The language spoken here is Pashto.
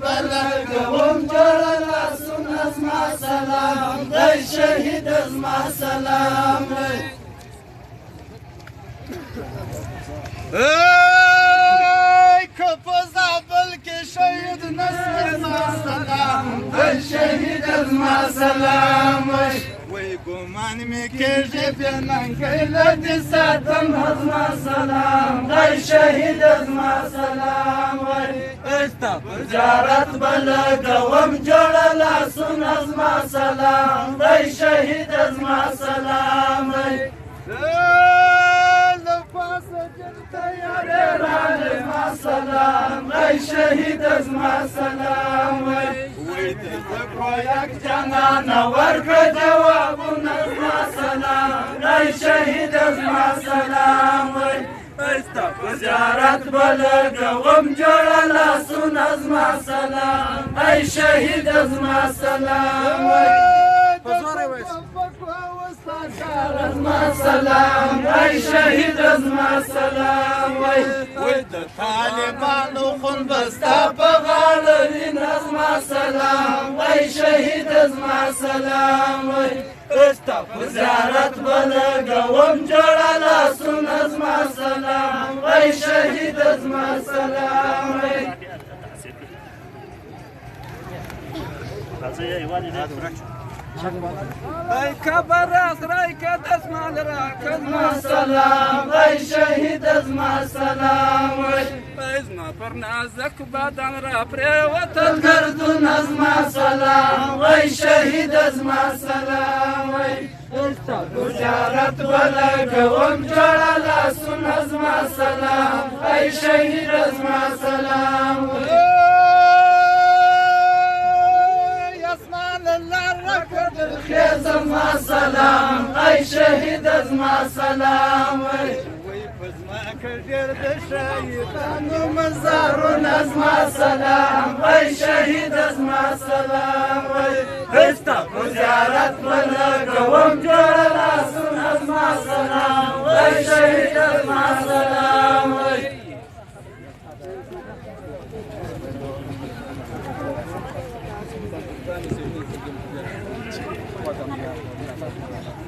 بلګوم جوړه لاسونه زما سلام دی شهید زما سلام دی که په زابل کې شهید نسل زما سلام دی شهید زما سلام وی ګمان مې کېږي بیا ننګی له دې ساتم زما سلام دی شهید زما سلام وی ستا پر زیارت به لګوم جوړه لاسونه زما سلام دی شهید زما سلام وی له پاسه جن تیارې راغلې ما سلام دی شهید زما سلام وی د زړه یک جانانه ورکړه جوابونه زما سلام دی شهید زما سلام وی ستا په زیارت به لګوم جوړه لاسونه زما سلام دی شهید زما سلام وی زما سلام دی شهید زما سلام وی د طالبانو خون بستا په غاړه وینه زما سلام دی شهید زما سلام وی ستا په زیارت به لګوم جوړه لاسونه زما سلام دی شهید زما سلام وی ای کبر راي که دسمال راکه زما سلام دی شهید زما سلام وی زما پر نازک بدن را پرېوتل ګردونه زما سلام دی شهید زما سلام وی ستا په زیارت به لګوم جوړه لاسونه زما سلام دی شهید زما سلام وی خیز زما سلام ای شهید زما سلام وی پزما که ډېر د شهیدانو مزارونه زما سلام ای شهید زما سلام وی ستا په زیارت به لګوم جوړه لاسونه زما سلام ای شهید زما سلام وی Thank you.